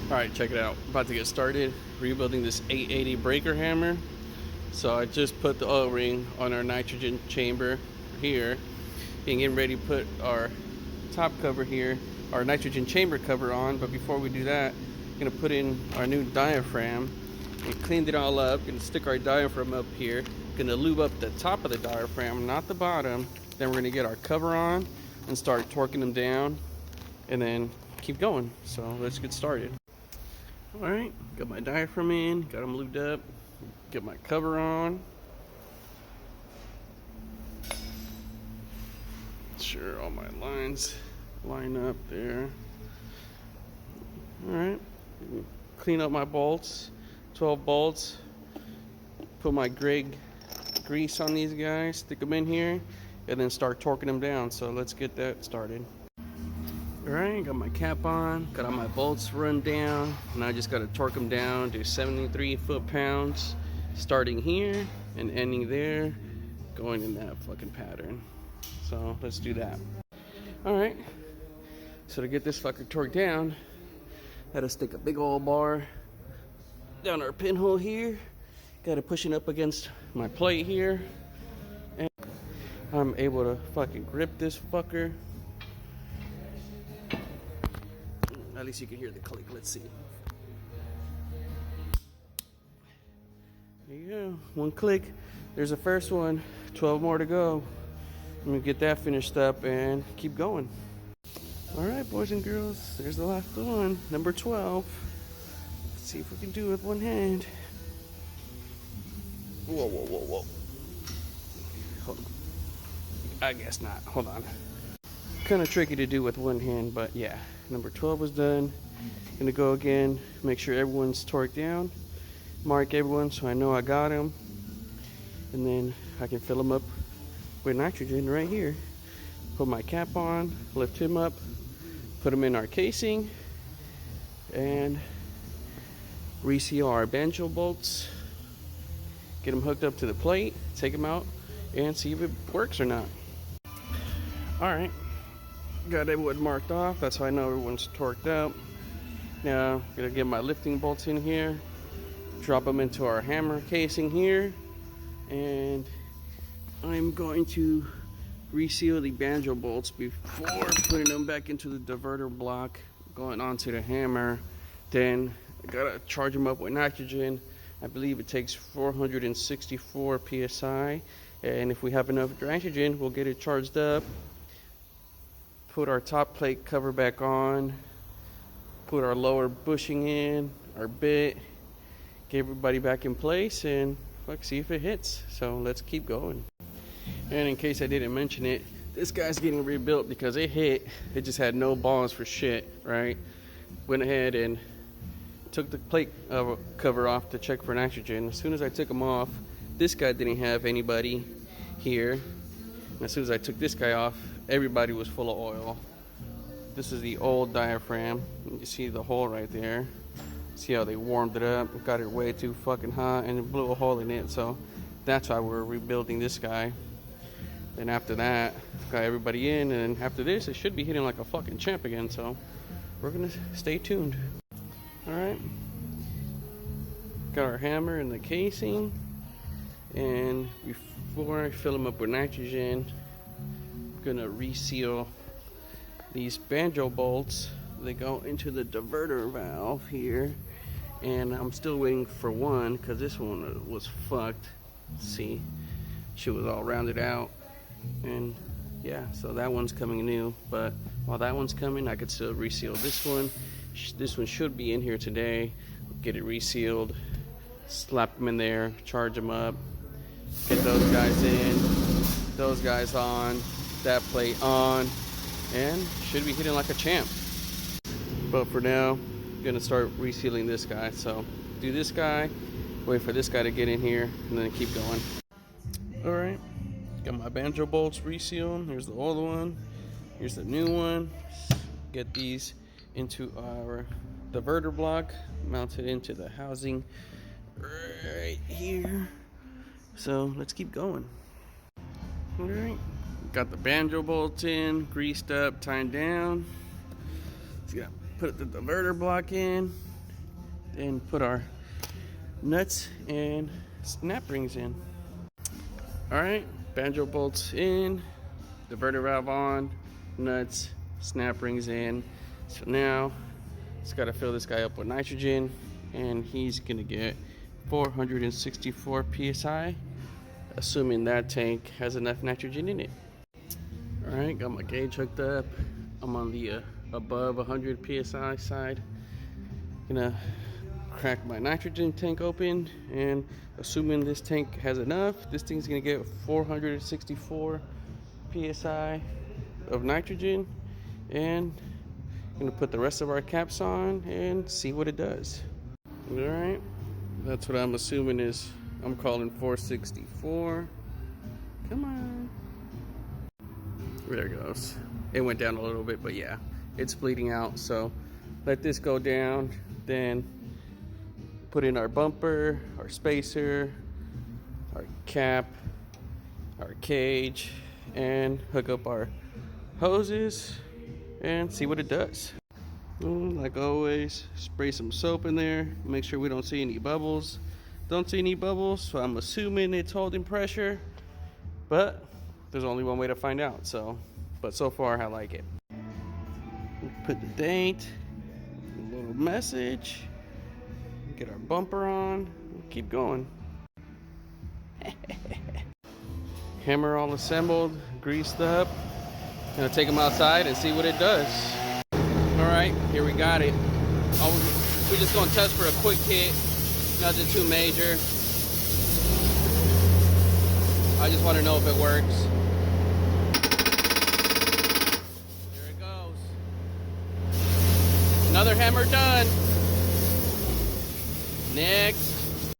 Alright, check it out. About to get started rebuilding this 880 breaker hammer. So I just put the oil ring on our nitrogen chamber here and getting ready to put our top cover here, our nitrogen chamber cover on. But before we do that, I'm gonna put in our new diaphragm and cleaned it all up. Gonna stick our diaphragm up here. Gonna lube up the top of the diaphragm, not the bottom. Then we're gonna get our cover on and start torquing them down and then keep going. So let's get started. Alright, got my diaphragm in, got them lubed up, get my cover on. Sure all my lines line up there. Alright, clean up my bolts, 12 bolts, put my gray grease on these guys, stick them in here, and then start torquing them down. So let's get that started. Alright, got my cap on, got all my bolts run down. Now I just got to torque them down to 73 foot-pounds, starting here and ending there, going in that fucking pattern. So let's do that. Alright, so to get this fucker torqued down, had to stick a big old bar down our pinhole here. Got to push it up against my plate here. And I'm able to fucking grip this fucker. At least you can hear the click. Let's see. There you go. One click. There's the first one. 12 more to go. I'm gonna get that finished up and keep going. All right, boys and girls. There's the last one. Number 12. Let's see if we can do it with one hand. Whoa, whoa, whoa, whoa. Hold on. I guess not. Hold on. Kind of tricky to do with one hand, but yeah. Number 12 was done. Gonna go again, make sure everyone's torqued down, mark everyone so I know I got them, and then I can fill them up with nitrogen right here. Put my cap on, lift him up, put him in our casing, and reseal our banjo bolts, get them hooked up to the plate, take them out, and see if it works or not. Alright. Got everyone marked off. That's how I know everyone's torqued out. Now, gonna get my lifting bolts in here, drop them into our hammer casing here, and I'm going to reseal the banjo bolts before putting them back into the diverter block, going onto the hammer. Then I gotta charge them up with nitrogen. I believe it takes 464 psi, and if we have enough nitrogen, we'll get it charged up. Put our top plate cover back on, put our lower bushing in, our bit, get everybody back in place, and see if it hits. So let's keep going. And in case I didn't mention it, this guy's getting rebuilt because it hit. It just had no balls for shit, right? Went ahead and took the plate cover off to check for nitrogen. As soon as I took them off, this guy didn't have anybody here. And as soon as I took this guy off, everybody was full of oil. This is the old diaphragm. You see the hole right there. See how they warmed it up, got it way too fucking hot, and it blew a hole in it. So that's why we're rebuilding this guy. Then after that, got everybody in, and after this, it should be hitting like a fucking champ again. So we're gonna stay tuned. All right. Got our hammer in the casing, and before I fill them up with nitrogen, gonna reseal these banjo bolts. They go into the diverter valve here, and I'm still waiting for one because this one was fucked. See, she was all rounded out, and yeah, so that one's coming new. But while that one's coming, I could still reseal this one. This one should be in here today. Get it resealed, slap them in there, charge them up, get those guys in, those guys on, that plate on, and should be hitting like a champ. But for now, I'm gonna start resealing this guy. So do this guy, wait for this guy to get in here, and then keep going. All right, got my banjo bolts resealed. Here's the old one, here's the new one. Get these into our diverter block, mounted into the housing right here. So let's keep going. All right. Got the banjo bolts in, greased up, tied down. Just gotta put the diverter block in, then put our nuts and snap rings in. All right, banjo bolts in, diverter valve on, nuts, snap rings in. So now it's got to fill this guy up with nitrogen, and he's gonna get 464 psi, assuming that tank has enough nitrogen in it. All right, got my gauge hooked up. I'm on the above 100 psi side. Gonna crack my nitrogen tank open, and assuming this tank has enough, this thing's gonna get 464 psi of nitrogen, and I'm gonna put the rest of our caps on and see what it does. All right, that's what I'm assuming is, I'm calling 464. Come on. There it goes. It went down a little bit, but yeah, it's bleeding out. So let this go down, then put in our bumper, our spacer, our cap, our cage, and hook up our hoses and see what it does. Like always, spray some soap in there, make sure we don't see any bubbles. Don't see any bubbles, so I'm assuming it's holding pressure, but there's only one way to find out. But so far I like it. Put the date, a little message, get our bumper on, keep going. Hammer all assembled, greased up. Gonna take them outside and see what it does. All right, here we got it. We're just gonna test for a quick hit, nothing too major. I just want to know if it works. There it goes. Another hammer done. Next.